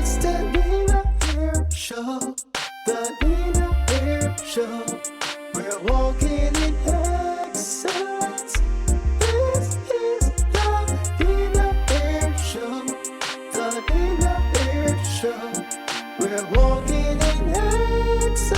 It's the AirShow, the AirShow. We're walking in excellence. This is the AirShow, the AirShow. We're walking in excellence.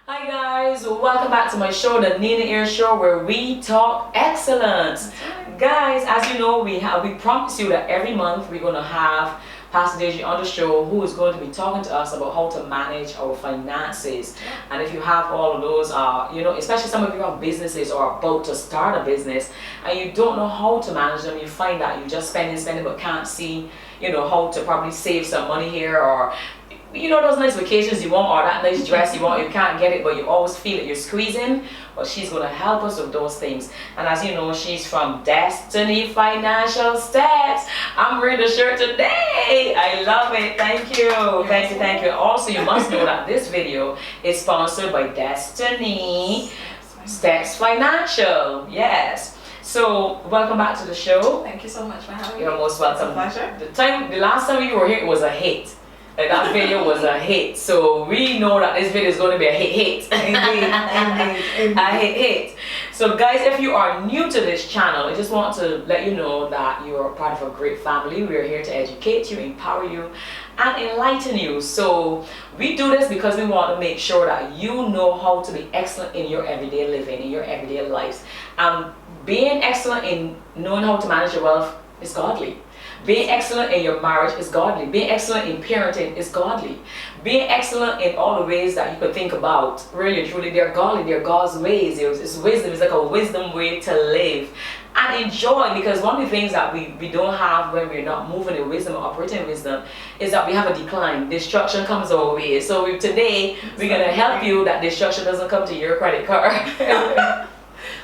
Hi guys, welcome back to my show, the Nina Air Show, where we talk excellence. Guys, as you know, we promise you that every month we're going to have Pastor Daidre on the show, who is going to be talking to us about how to manage our finances. And if you have all of those, especially some of you have businesses or are about to start a business and you don't know how to manage them, you find that you just spending but can't see, how to probably save some money here, or those nice vacations you want, or that nice dress you want, you can't get it, but you always feel that you're squeezing. But she's going to help us with those things. And as you know, she's from Destiny Financial Steps. I'm wearing the shirt today. I love it. Thank you. Thank you. Also, you must know that this video is sponsored by Destiny Steps Financial. Yes. So, welcome back to the show. Thank you so much for having me. You're most welcome. It's a pleasure. The last time you were here, it was a hit. That video was a hit, so we know that this video is going to be a hit. Indeed. A hit. So guys, if you are new to this channel, I just want to let you know that you are part of a great family. We are here to educate you, empower you, and enlighten you. So we do this because we want to make sure that you know how to be excellent in your everyday living, in your everyday lives. Being excellent in knowing how to manage your wealth is godly. Being excellent in your marriage is godly. Being excellent in parenting is godly. Being excellent in all the ways that you could think about, really and truly, they're godly. They're God's ways. It's wisdom. It's like a wisdom way to live and enjoy. Because one of the things that we don't have when we're not moving in wisdom or operating in wisdom is that we have a decline. Destruction comes our way. So today we're going to help you that destruction doesn't come to your credit card.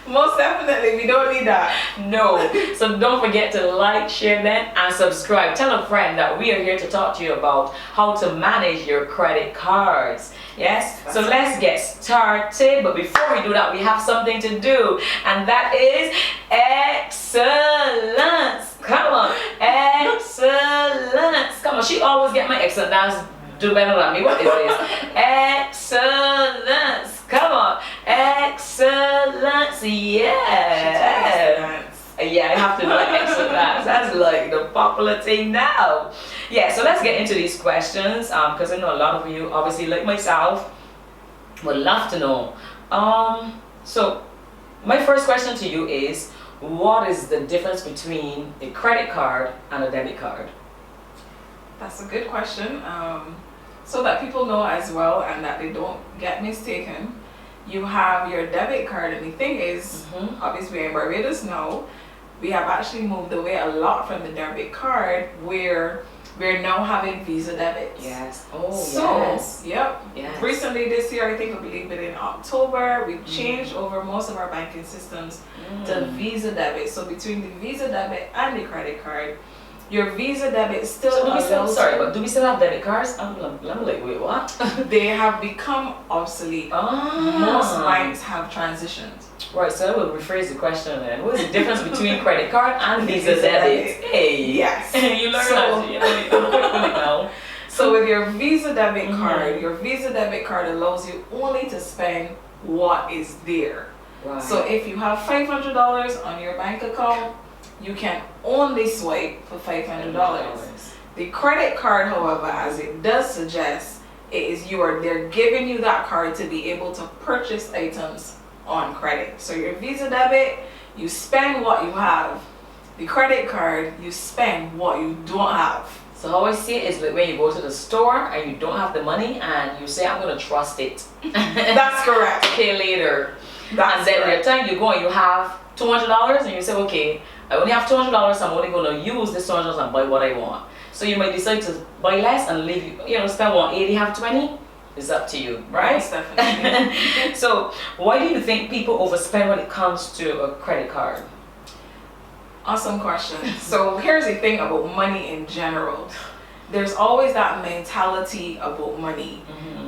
Most definitely, we don't need that. No. So don't forget to like, share then, and subscribe. Tell a friend that we are here to talk to you about how to manage your credit cards. Yes? So let's get started. But before we do that, we have something to do. And that is excellence. Come on. Excellence. Come on. She always get my excellent dance. Do better than me. What is this? Excellence. Come on. Excellence. Yeah. Yeah, I have to do excellence. That's like the popular thing now. Yeah, so let's get into these questions because I know a lot of you, obviously like myself, would love to know. So my first question to you is, what is the difference between a credit card and a debit card? That's a good question. So that people know as well and that they don't get mistaken. You have your debit card, and the thing is, obviously in Barbados now, we have actually moved away a lot from the debit card, where we're now having Visa debits. Yes. Oh, so, yes. Yep. Yes. Recently this year, I think I believe it in October, we've changed over most of our banking systems to Visa debit. So between the Visa debit and the credit card, your Visa debit still do we still have debit cards? I'm like, wait, what? They have become obsolete. Most banks have transitioned. Right, so I will rephrase the question then. What is the difference between credit card and Visa debit? Hey, yes. You learn that. I'm quick with it now. So with your Visa debit card, your Visa debit card allows you only to spend what is there. Right. So if you have $500 on your bank account, you can only swipe for $500. The credit card, however, as it does suggest, they're giving you that card to be able to purchase items on credit. So your Visa debit, you spend what you have. The credit card, you spend what you don't have. So how I see it is like when you go to the store and you don't have the money and you say, I'm going to trust it. That's correct. Pay later. That's and then correct. by the time you go and you have $200 and you say, okay, I only have $200, so I'm only going to use this $200 and buy what I want. So you might decide to buy less and leave, spend 180, have 20. It's up to you, right? Yes, definitely. So why do you think people overspend when it comes to a credit card? Awesome question. So here's the thing about money in general. There's always that mentality about money.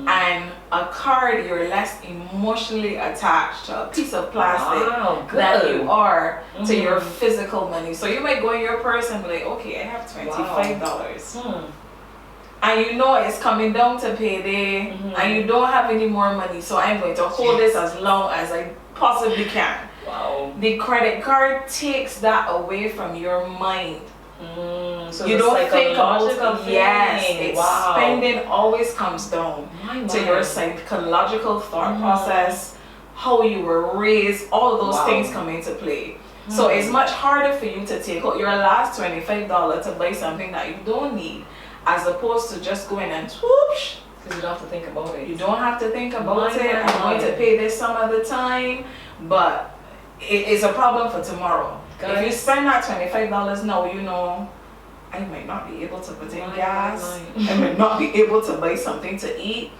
And a card, you're less emotionally attached to a piece of plastic Wow, than good. you are to your physical money. So you might go in your purse and be like, okay, I have $25. And you know it's coming down to payday, and you don't have any more money, so I'm going to hold this as long as I possibly can. Wow. The credit card takes that away from your mind. So You the don't think about psychological it. Yes, thing. it's Wow. spending always comes down to your psychological thought process, how you were raised, all of those things come into play. So it's much harder for you to take out your last $25 to buy something that you don't need, as opposed to just going and whoosh. Because you don't have to think about it. You don't have to think about it. I'm going to pay this some other time, but it is a problem for tomorrow. If you spend that $25 now, you know, I might not be able to put in gas. I might not be able to buy something to eat.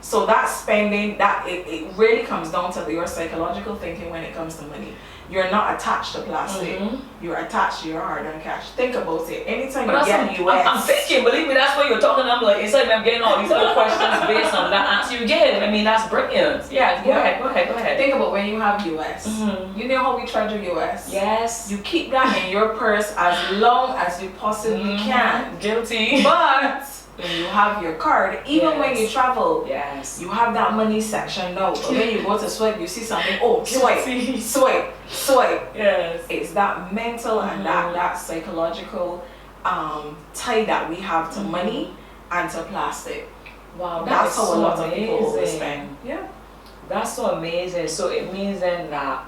So that spending, it really comes down to your psychological thinking when it comes to money. You're not attached to plastic. You're attached to your hard-earned cash. Think about it. Anytime you get US. I'm thinking, believe me, that's what you're talking. I'm like, it's like I'm getting all these other questions based on that answer you give. I mean, that's brilliant. Yeah, go ahead. Think about when you have US. You know how we treasure US? Yes. You keep that in your purse as long as you possibly can. Guilty. But when you have your card, even when you travel, you have that money section now. But when you go to swipe, you see something, oh, swipe. Yes. It's that mental and that psychological tie that we have to money and to plastic. Wow, that's how so a lot of people amazing. overspend. Yeah. That's so amazing. So it means then that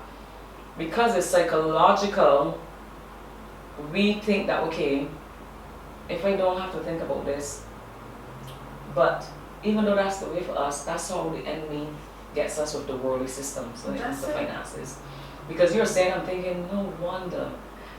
because it's psychological, we think that, okay, if I don't have to think about this, but even though that's the way for us, that's how the enemy gets us with the worldly systems when it comes to finances. Because you're saying, I'm thinking, no wonder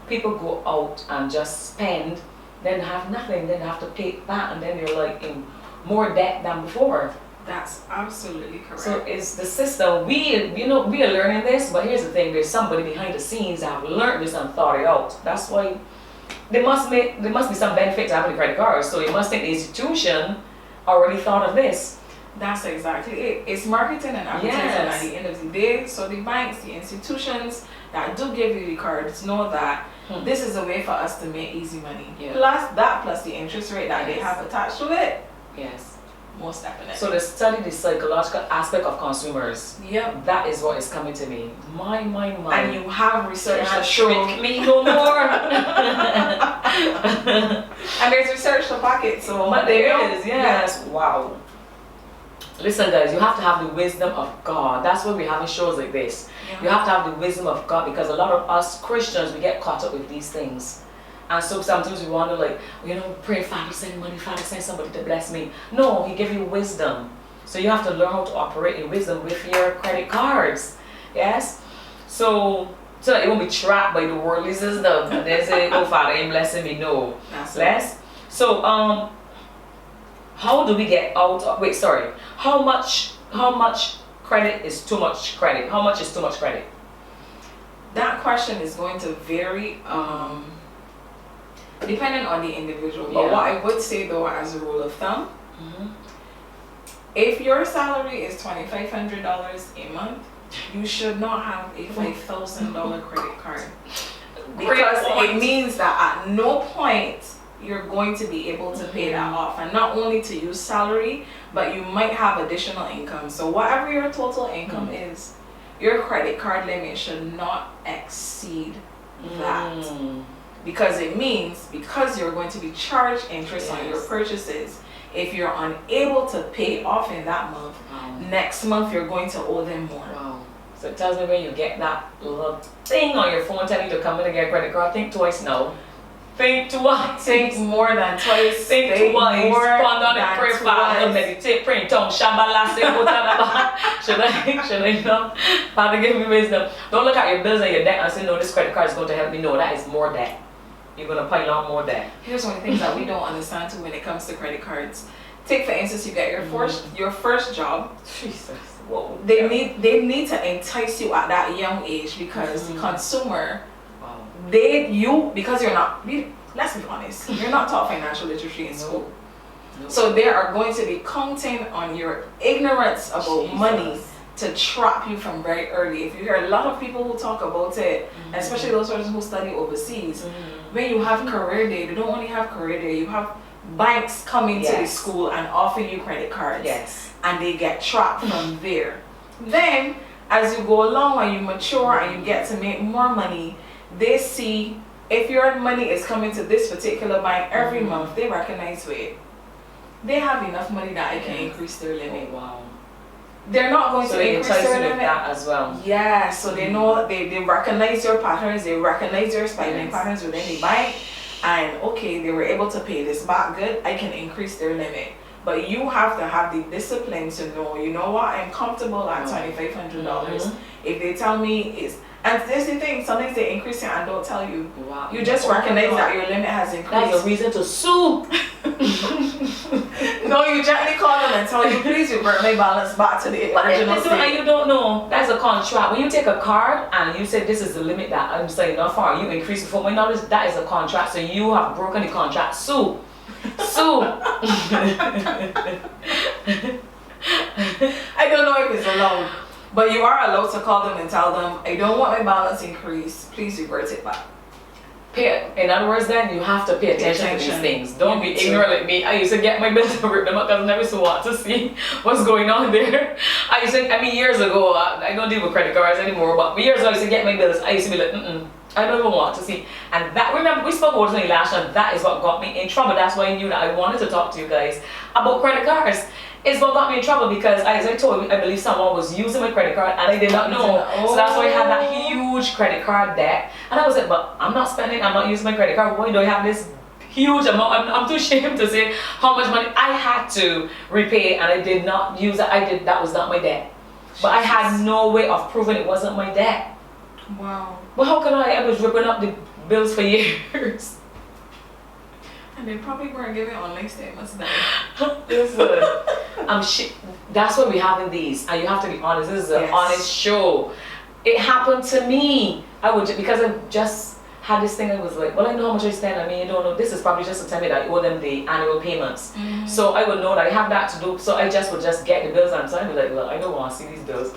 people go out and just spend, then have nothing, then have to pay back, and then you're like in more debt than before. That's absolutely correct. So it's the system. We are learning this, but here's the thing: there's somebody behind the scenes that have learned this and thought it out. That's why there must be some benefit to having a credit card. So you must think the institution already thought of this. That's exactly it. It's marketing and advertising at the end of the day. So the banks, the institutions that do give you the cards know that this is a way for us to make easy money. Plus the interest rate that they have attached to it. Yes. Most definitely. So they study the psychological aspect of consumers. Yep. That is what is coming to me. My. And you have research to show me no more. And there's research to back it. So but there is, yes. Wow. Listen, guys, you have to have the wisdom of God. That's why we're having shows like this. You have to have the wisdom of God, because a lot of us Christians, we get caught up with these things. And so sometimes we wonder, like, pray, Father, send money, Father, send somebody to bless me. No, He gave you wisdom. So you have to learn how to operate in wisdom with your credit cards. Yes? So that you won't be trapped by the worldly system. And then say, oh, Father, ain't blessing me. No. Bless. So, how do we get out of, how much credit is too much credit? How much is too much credit? That question is going to vary depending on the individual. But what I would say though, as a rule of thumb, if your salary is $2,500 a month, you should not have a $5,000 credit card. Because it means that at no point you're going to be able to pay that off, and not only to use salary, but you might have additional income. So whatever your total income is, your credit card limit should not exceed that, because it means, because you're going to be charged interest on your purchases, if you're unable to pay off in that month, next month you're going to owe them more. So it tells me when you get that little thing on your phone telling you to come in and get a credit card, think twice now. Think twice. Think more than twice. Think twice. Ponder on it, pray, Father, meditate, pray in tongues. Shabala, should I know? Father, give me wisdom. Don't look at your bills and your debt and say, no, this credit card is going to help me. No, that is more debt. You're going to pile on more debt. Here's one of the things that we don't understand too when it comes to credit cards. Take for instance, you get your first job. Jesus. Whoa. They need to entice you at that young age, because the consumer, because you're not, let's be honest, you're not taught financial literacy in school. So they are going to be counting on your ignorance about money to trap you from very early. If you hear a lot of people who talk about it, especially those persons who study overseas, when you have career day, they don't only have career day, you have banks coming to the school and offering you credit cards. Yes. And they get trapped from there. Then, as you go along and you mature and you get to make more money, they see if your money is coming to this particular bank every month, they recognize it. They have enough money that I can increase their limit. Oh, wow. They're not going to increase their limit. That as well. Yeah, so they know, they recognize your patterns, they recognize your spending patterns within the bank, and okay, they were able to pay this back good, I can increase their limit. But you have to have the discipline to know, you know what, I'm comfortable at $2,500. If they tell me it's, and this is the thing, sometimes they increase it and don't tell you. Wow. You just recognize that your limit has increased. That's a reason to sue. No, you gently call them and tell you, please revert my balance back to the original But state. you don't know, that's a contract. When you take a card and you say this is the limit that I'm saying enough for, you increase it for my knowledge, that is a contract. So you have broken the contract. Sue. Sue. I don't know if it's allowed, but you are allowed to call them and tell them, I don't want my balance increased, please revert it back. In other words, then you have to pay attention to these things. Don't be ignorant like me. I used to get my bills and rip them up because I never so want to see what's going on there. Years ago, I don't deal with credit cards anymore, but years ago I used to get my bills. I used to be like, I don't even want to see. And that, remember, we spoke about it last time, that is what got me in trouble. That's why I knew that I wanted to talk to you guys about credit cards. It's what got me in trouble because, as I told you, I believe someone was using my credit card and I did not know. So that's why I had that huge credit card debt. And I was like, but I'm not spending, I'm not using my credit card. Why do I have this huge amount? I'm too ashamed to say how much money I had to repay and I did not use it. That was not my debt. But I had no way of proving it wasn't my debt. Wow. Well, how could I was ripping up the bills for years. And they probably weren't giving online statements then. Listen, that's why we're having these, and you have to be honest. This is an honest show. It happened to me. Because I just had this thing. I was like, well, I know how much I spend. I don't know. This is probably just to tell me that I owe them the annual payments. So I would know that I have that to do. So I would just get the bills, and so I'd be like, well, I don't want to see these bills.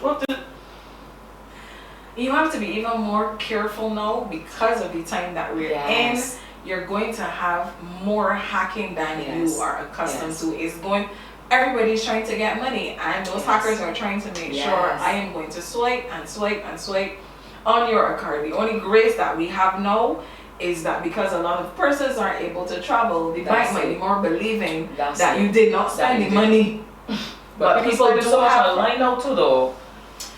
You have to be even more careful now because of the time that we're in. You're going to have more hacking than you are accustomed to. Everybody's trying to get money, and those hackers are trying to make sure I am going to swipe and swipe and swipe on your card. The only grace that we have now is that because a lot of persons aren't able to travel, the bank might be more believing that you did not spend the money. But people do so much online now too, though.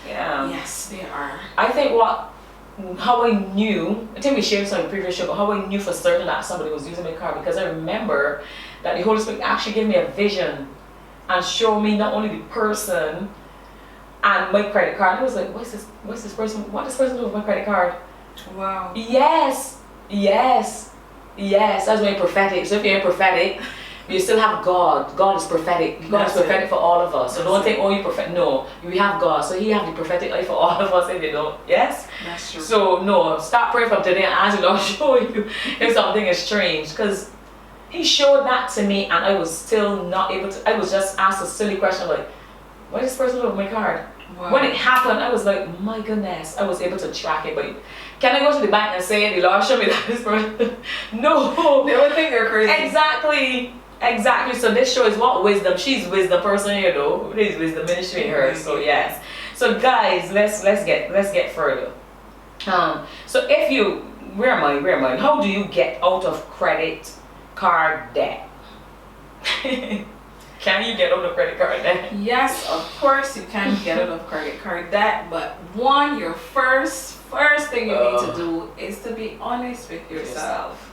Yeah. Yes, they are. I think how I knew, I think we shared this on the previous show, but how I knew for certain that somebody was using my card, because I remember that the Holy Spirit actually gave me a vision and showed me not only the person and my credit card. I was like, what's this person, what does this person do with my credit card? Wow. Yes. That's why prophetic. So if you're prophetic, you still have God. God is prophetic. God is prophetic for all of us. So don't think, you prophet. No, we have God. So He have the prophetic eye for all of us if you don't. Yes? That's true. So no, stop praying from today and ask the Lord to show you if something is strange. Because He showed that to me and I was still not able to. I was just asked a silly question like, why does this person look at my card? Wow. When it happened, I was like, my goodness, I was able to track it. But can I go to the bank and say, the Lord showed me that this person? No. They would think you're crazy. Exactly. So this show is what wisdom. She's wisdom person, There's wisdom ministry in her. So yes. So guys, let's get further. So if you, where am I? How do you get out of credit card debt? Can you get out of credit card debt? Yes, of course you can get out of credit card debt, but your first thing you need to do is to be honest with yourself.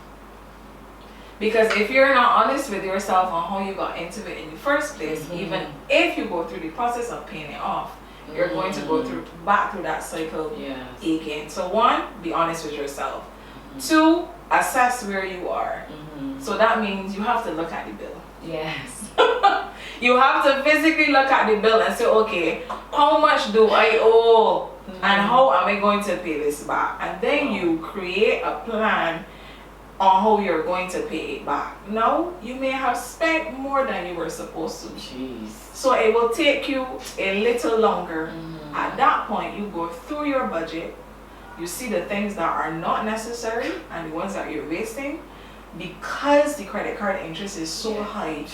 Because if you're not honest with yourself on how you got into it in the first place, even if you go through the process of paying it off, you're going to go back through that cycle again. So 1, be honest with yourself. 2, assess where you are. So that means you have to look at the bill. Yes. You have to physically look at the bill and say, okay, how much do I owe? And how am I going to pay this back? And then you create a plan on how you're going to pay it back. No, you may have spent more than you were supposed to. Jeez. So it will take you a little longer. Mm. At that point, you go through your budget, you see the things that are not necessary and the ones that you're wasting, because the credit card interest is so high.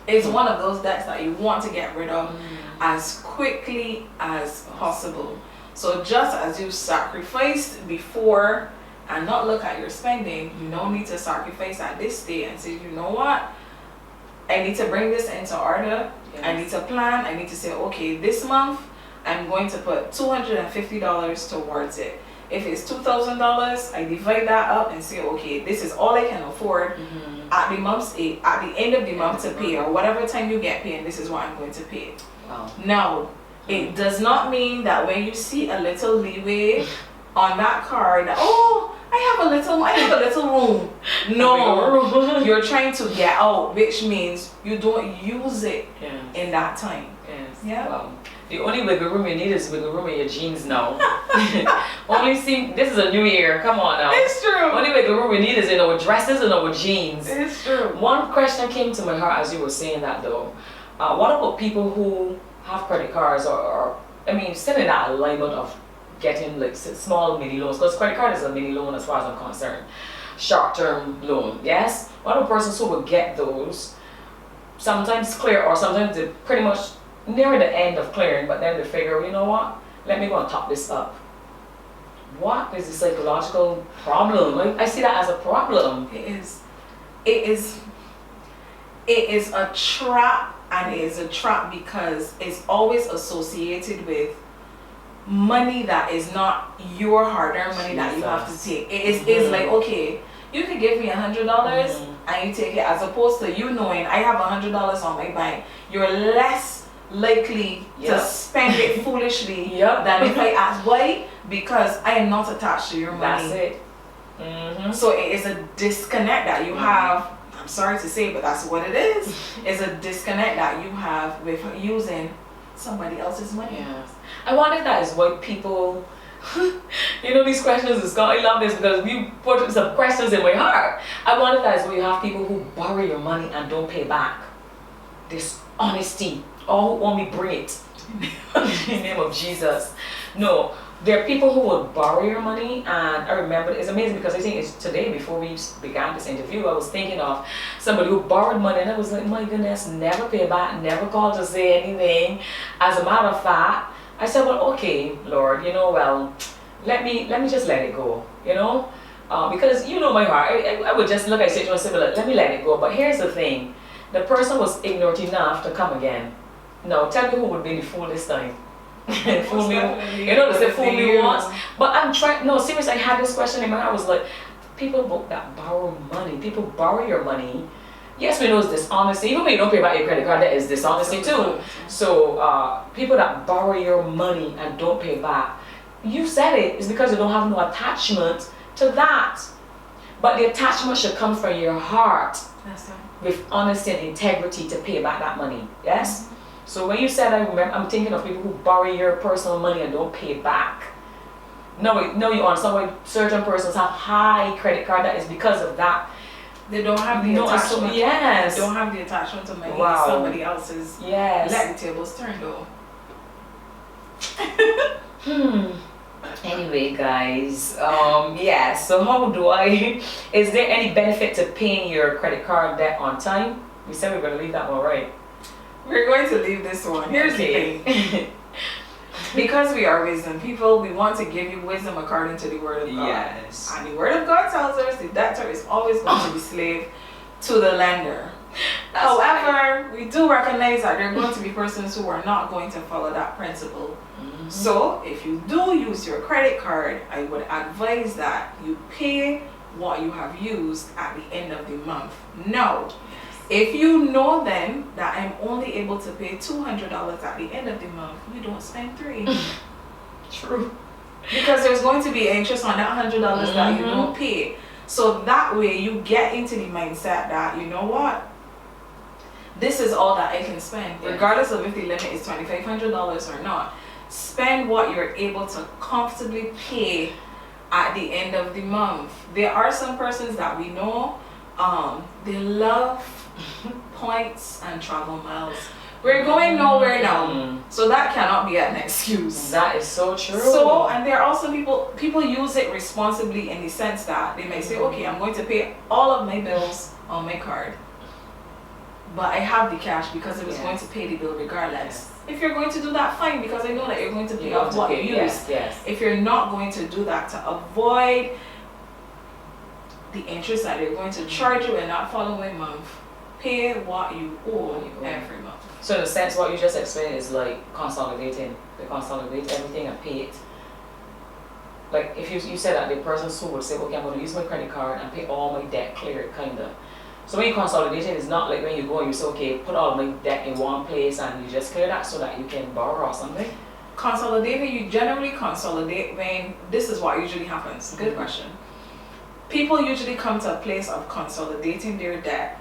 It's one of those debts that you want to get rid of as quickly as possible. So just as you sacrificed before and not look at your spending, you don't need to sacrifice at this stage and say, you know what, I need to bring this into order. I need to plan. I need to say, okay, this month I'm going to put $250 towards it. If it's $2,000, I divide that up and say, okay, this is all I can afford at the end of the month to pay, or whatever time you get paid, and this is what I'm going to pay. Wow. Now, it does not mean that when you see a little leeway on that card, that, oh, I have a little room. No, you're trying to get out, which means you don't use it in that time. Yes. Yeah. Wow. The only wiggle room you need is wiggle room in your jeans now. This is a new year. Come on now. It's true. Only wiggle room we need is in our dresses and our jeans. It's true. One question came to my heart as you were saying that though. What about people who have credit cards or still in that alignment of getting like small mini loans? Because credit card is a mini loan as far as I'm concerned. Short-term loan, yes? What about persons who will get those, sometimes clear or sometimes they pretty much near the end of clearing, but then they figure, you know what, let me go and top this up. What is the psychological problem? Like, I see that as a problem. It is a trap, and it is a trap because it's always associated with money that is not your hard-earned money that you have to take. It's like, okay, you could give me $100 and you take it, as opposed to you knowing I have $100 on my bank. You're less likely to spend it foolishly than if I ask. Why? Because I am not attached to your money. That's it. So it is a disconnect that you have. I'm sorry to say, but that's what it is. It's a disconnect that you have with using somebody else's money. Yes. I wonder if that is why people, these questions is God, I love this because we put some questions in my heart. I wonder if that is why you have people who borrow your money and don't pay back. This honesty. Oh, who only bring it in the name of Jesus. No, there are people who will borrow your money, and I remember it's amazing because I think it's today before we began this interview, I was thinking of somebody who borrowed money and I was like, my goodness, never pay back, never called to say anything. As a matter of fact, I said, well, okay, Lord, let me just let it go, because my heart, I would just look at it and say, well, let me let it go. But here's the thing, the person was ignorant enough to come again. No, tell me who would be the fool this time. Fool me, they say fool me once. But I'm trying, no, seriously, I had this question in my heart. I was like, people that borrow money, people borrow your money. Yes, we know it's dishonesty. Even when you don't pay back your credit card, that is dishonesty too. So, people that borrow your money and don't pay back, you said it's because you don't have no attachment to that. But the attachment should come from your heart. That's right. With honesty and integrity to pay back that money. Yes? So when you said, I'm thinking of people who borrow your personal money and don't pay back. No, you understand why certain persons have high credit card that is because of that. They don't have the attachment. Yes. They don't have the attachment to money. Wow. Somebody else's. Yes. Let the tables turn though. Anyway, guys, so how is there any benefit to paying your credit card debt on time? We said we we're going to leave that one, right? We're going to leave this one. Here's the thing. Because we are wisdom people, we want to give you wisdom according to the word of God. Yes. And the word of God tells us the debtor is always going to be slave to the lender. However, we do recognize that there are going to be persons who are not going to follow that principle. So if you do use your credit card, I would advise that you pay what you have used at the end of the month. Now, if you know then that I'm only able to pay $200 at the end of the month, you don't spend $300. True. Because there's going to be interest on that $100 that you don't pay. So that way you get into the mindset that, you know what? This is all that I can spend, regardless of if the limit is $2,500 or not. Spend what you're able to comfortably pay at the end of the month. There are some persons that we know, they love points and travel miles. We're going nowhere now, so that cannot be an excuse. That is so true. So, and there are also people use it responsibly in the sense that they may say, okay, I'm going to pay all of my bills on my card, but I have the cash because it was going to pay the bill regardless. If you're going to do that, fine, because I know that you're going to pay off what you use. If you're not going to do that to avoid the interest that they're going to charge you in that following month, pay what you owe every month. So in a sense, what you just explained is like consolidating. They consolidate everything and pay it. Like if you said that the person who would say, okay, I'm going to use my credit card and pay all my debt, clear it, kind of. So when you consolidate it, it's not like when you go and you say, okay, put all my debt in one place and you just clear that so that you can borrow or something. Consolidating, you generally consolidate when, this is what usually happens. Good question. People usually come to a place of consolidating their debt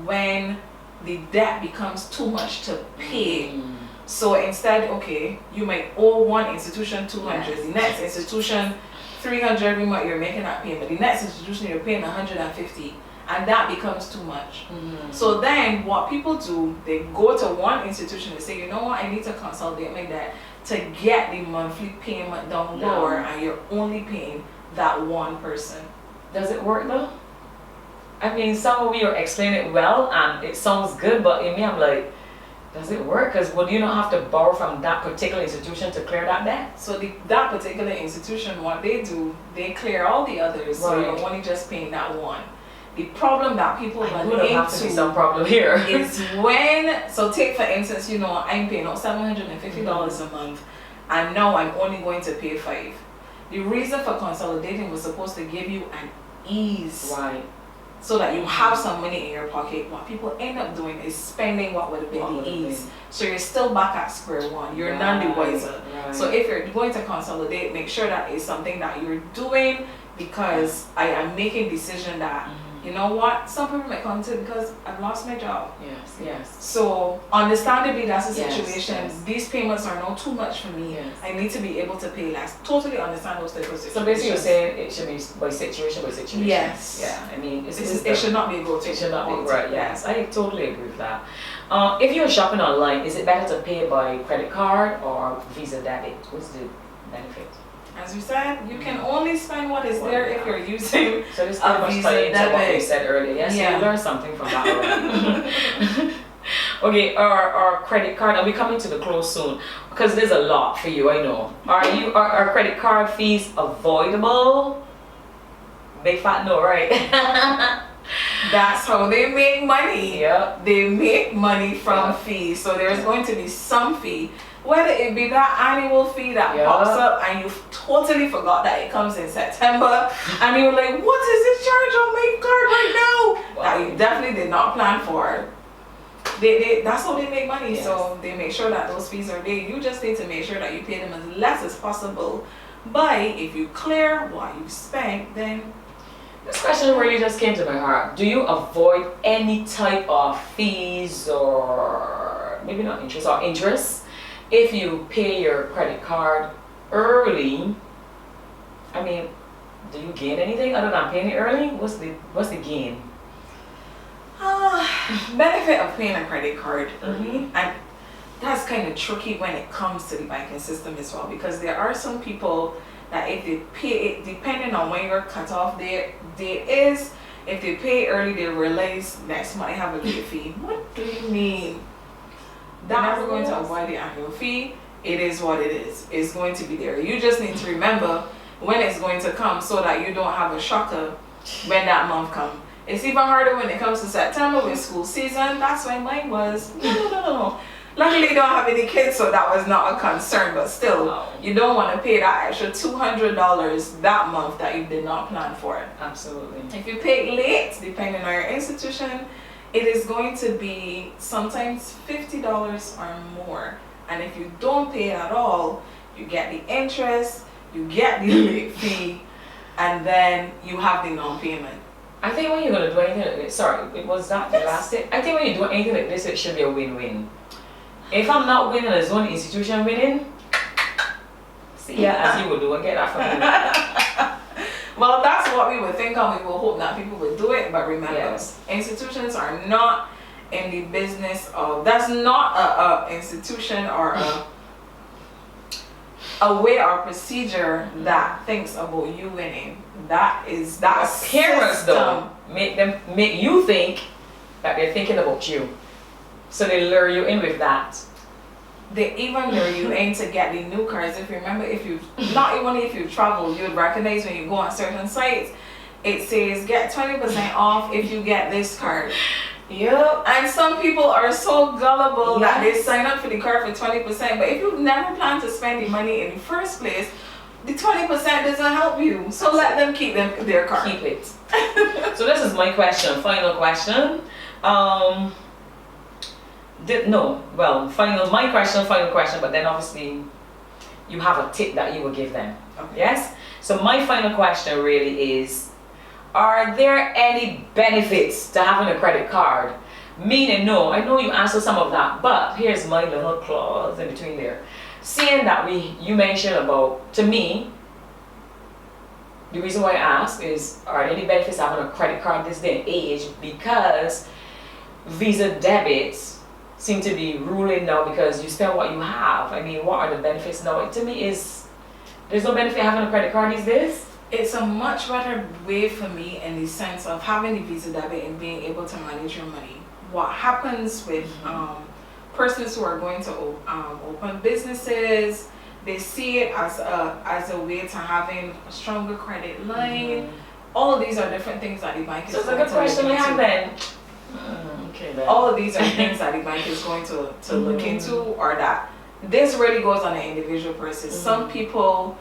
when the debt becomes too much to pay. So instead, okay, you might owe one institution 200, the next institution 300 every month you're making that payment, the next institution you're paying 150, and that becomes too much. So then what people do, they go to one institution and say, you know what, I need to consolidate my debt to get the monthly payment down lower, and you're only paying that one person. Does it work though? I mean, some of you are explaining it well and it sounds good, but in me I'm like, does it work? Because would you not have to borrow from that particular institution to clear that debt? So that particular institution, what they do, they clear all the others, so you're only just paying that one. The problem that people run into some problem here is when, so take for instance, you know, I'm paying out $750 a month and now I'm only going to pay $5. The reason for consolidating was supposed to give you an ease. Right. So that you have some money in your pocket. What people end up doing is spending what would have been the ease. So you're still back at square one. You're none the wiser. So if you're going to consolidate, make sure that it's something that you're doing because I am making decision that, you know what, some people might come to because I've lost my job. Yes. So understandably that's a situation. These payments are not too much for me. I need to be able to pay less. Totally understand those types of situations. So basically you're saying it should be by situation by situation. Yes. Yeah. I mean, it should not be a go-to. It should not be, right, yes. I totally agree with that. If you're shopping online, is it better to pay by credit card or Visa Debit? What's the benefit? As you said, you can only spend what is there if you're using so this pretty much ties into what we said earlier. Yes, you learned something from that already. Okay, our credit card, and we're coming to the close soon because there's a lot for you, I know. Are credit card fees avoidable? Big fat no, right? That's how they make money. Yep. They make money from fees. So there's going to be some fee. Whether it be that annual fee that pops up and you totally forgot that it comes in September and you're like, what is this charge on my card right now? That you definitely did not plan for. That's how they make money. So they make sure that those fees are there. You just need to make sure that you pay them as less as possible. But if you clear what you spent, then this question really just came to my heart. Do you avoid any type of fees or maybe not interest or interest if you pay your credit card early? I mean, do you gain anything other than paying it early? What's the gain? Benefit of paying a credit card early, and that's kind of tricky when it comes to the banking system as well, because there are some people that if they pay it, depending on when your cutoff date is, if they pay early, they realize next month I have a late fee. What do you mean? They're never going to avoid the annual fee. It is what it is. It's going to be there. You just need to remember when it's going to come so that you don't have a shocker when that month comes. It's even harder when it comes to September with school season. That's when mine was. No. Luckily, I don't have any kids, so that was not a concern. But still, you don't want to pay that extra $200 that month that you did not plan for. Absolutely. If you pay late, depending on your institution, it is going to be sometimes $50 or more. And if you don't pay at all, you get the interest, you get the late fee, and then you have the non-payment. I think when you're going to do anything like this, sorry, was that the last tip? I think when you do anything like this, it should be a win-win. If I'm not winning as one institution winning, see ya as you would do and get that from me. Well, that's what we would think, and we will hope that people would do it. But remember, Yes. institutions are not in the business of. That's not a institution or a way or procedure that thinks about you winning. That's Parents system. though make you think that they're thinking about you, so they lure you in with that. They even lure you in to get the new cars. If you remember, if you not even if you travel, you would recognize when you go on certain sites, it says get 20% off if you get this card. Yep. And some people are so gullible that they sign up for the card for 20%. But if you never plan to spend the money in the first place, the 20% doesn't help you. So let them keep their card. Keep it. So this is my question, final question. Final question, but then obviously you have a tip that you will give them. Okay. Yes? So my final question really is, are there any benefits to having a credit card? Meaning, no, I know you answered some of that, but here's my little clause in between there. Seeing that you mentioned about, to me, the reason why I asked is, are there any benefits to having a credit card this day and age? Because Visa debits seem to be ruling now because you spend what you have. I mean, what are the benefits now? To me, there's no benefit having a credit card these days. It's a much better way for me in the sense of having the Visa debit and being able to manage your money. What happens with persons who are going to open businesses, they see it as a way to having a stronger credit line. All of these are different things that the bank is So it's a going good to question look we have into. then. Okay then. All of these are things that the bank is going to look into, or that this really goes on an individual person. Some people,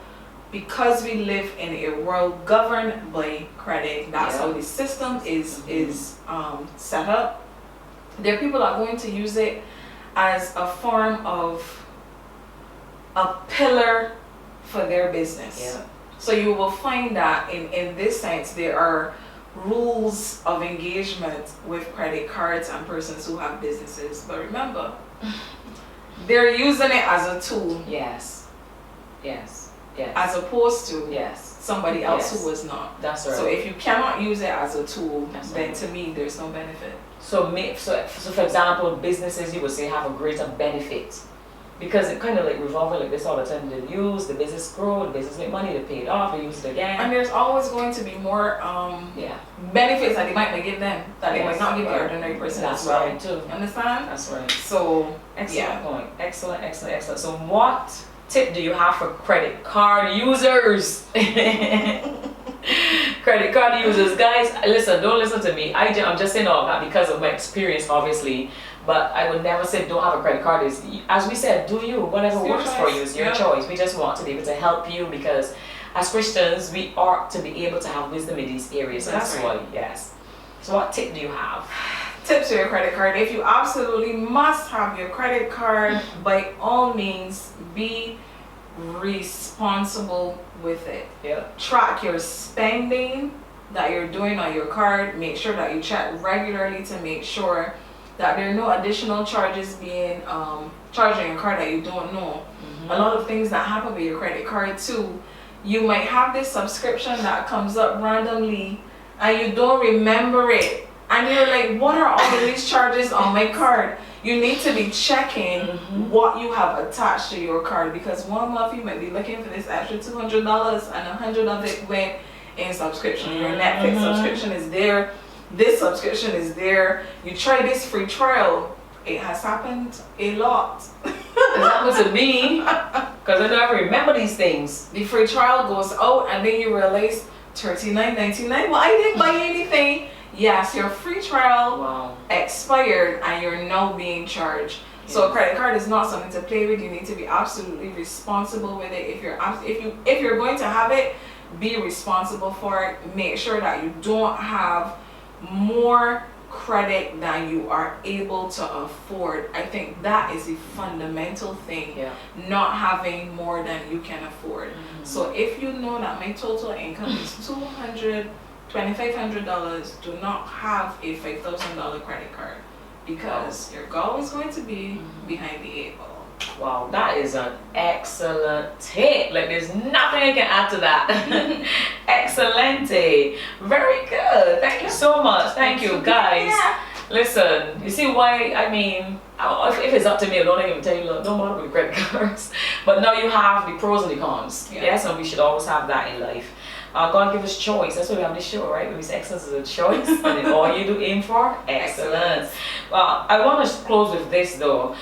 because we live in a world governed by credit, that's how the system is set up. There are people that are going to use it as a form of a pillar for their business. Yeah. So you will find that in this sense there are rules of engagement with credit cards and persons who have businesses. But remember, they're using it as a tool. Yes. As opposed to yes. somebody else Yes. who was not. That's right. So if you cannot use it as a tool, That's then right. to me there's no benefit. So for example, businesses you would say have a greater benefit because it kind of like revolving like this all the time. They use the business grow, the business make money, they pay it off, they use it again. And there's always going to be more benefits that they might give them that they might not give the ordinary person That's as well. right too. Understand? That's right. So Excellent point. Excellent. So what tip do you have for credit card users? Credit card users, guys, listen, don't listen to me. I'm just saying all that because of my experience, obviously. But I would never say don't have a credit card. As we said, do you. Whatever It's your works for choice. you is your choice. We just want to be able to help you because as Christians, we ought to be able to have wisdom in these areas. So That's that's right. why, yes. So what tip do you have? tips for your credit card. If you absolutely must have your credit card, by all means, be responsible with it. Yeah. Track your spending that you're doing on your card. Make sure that you check regularly to make sure that there are no additional charges being charged on your card that you don't know. Mm-hmm. A lot of things that happen with your credit card too. You might have this subscription that comes up randomly and you don't remember it. And you're like, what are all of these charges on my card? You need to be checking what you have attached to your card, because one month you might be looking for this extra $200 and $100 of it went in subscription. Your Netflix subscription is there. This subscription is there. You try this free trial. It has happened a lot. It happened to me because I don't remember these things. The free trial goes out and then you realize $39.99. Well, I didn't buy anything. Yes, your free trial expired and you're now being charged. Yes. So a credit card is not something to play with. You need to be absolutely responsible with it. If you're going to have it, be responsible for it. Make sure that you don't have more credit than you are able to afford. I think that is a fundamental thing. Yeah. Not having more than you can afford. So if you know that my total income is $2,500, do not have a $5,000 credit card, because you're always going to be behind the 8 ball. Wow, that is an excellent tip. Like, there's nothing I can add to that. Excelente. Very good. Thank you so much. Thank you, guys. Listen, you see why, I mean, if it's up to me, I don't even tell you, look, don't bother with credit cards. But now you have the pros and the cons. Yes, and we should always have that in life. God give us choice. That's why we have this show, right? Because excellence is a choice. And then all you do aim for, excellence. Well, I want to close with this though.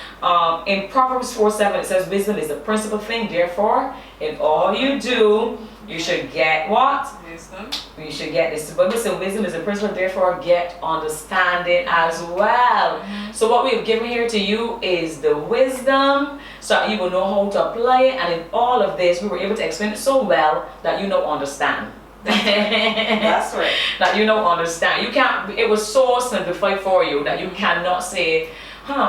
In Proverbs 4:7, it says, wisdom is the principal thing. Therefore, in all you do, you should get what? Wisdom. You should get this. But listen, wisdom is a principle, therefore get understanding as well. So what we have given here to you is the wisdom, so that you will know how to apply it. And in all of this, we were able to explain it so well that you know understand. That's right. That you know understand. You can't. It was so simplified for you that you cannot say,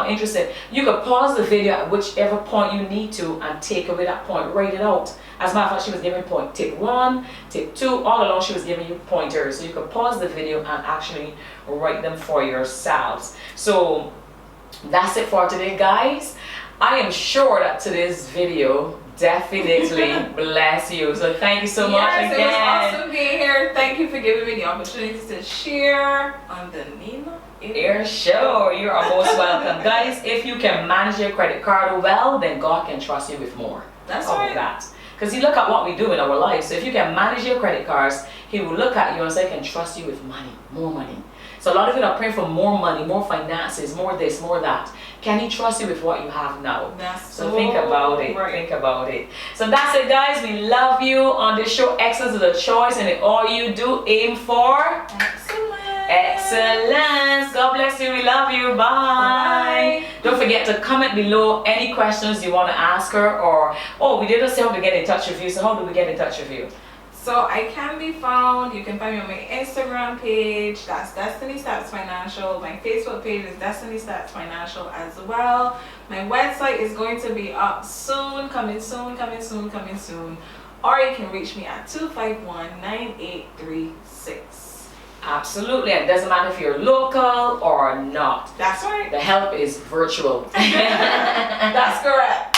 interesting. You could pause the video at whichever point you need to and take away that point, write it out. As a matter of fact, she was giving point tip 1, tip 2, all along she was giving you pointers. So you could pause the video and actually write them for yourselves. So that's it for today, guys. I am sure that today's video definitely bless you. So thank you so much again. It was awesome being here. Thank you for giving me the opportunity to share on the Nina Air Show. You are most welcome. Guys, if you can manage your credit card well, then God can trust you with more. That's of right. that. Because He look at what we do in our lives. So if you can manage your credit cards, He will look at you and say, I can trust you with money, more money. So a lot of you are praying for more money, more finances, more this, more that. Can He trust you with what you have now? So think about it. Right. Think about it. So that's it, guys. We love you on this show. Excellence is a choice, and in all you do, aim for excellence. God bless you. We love you. Bye. Don't forget to comment below any questions you want to ask her, or we didn't say how to get in touch with you. So how do we get in touch with you? So I can be found, you can find me on my Instagram page, that's Destiny Stats Financial. My Facebook page is Destiny Stats Financial as well. My website is going to be up soon, coming soon. Or you can reach me at 251-9836. Absolutely, and it doesn't matter if you're local or not. That's right. The help is virtual. That's correct.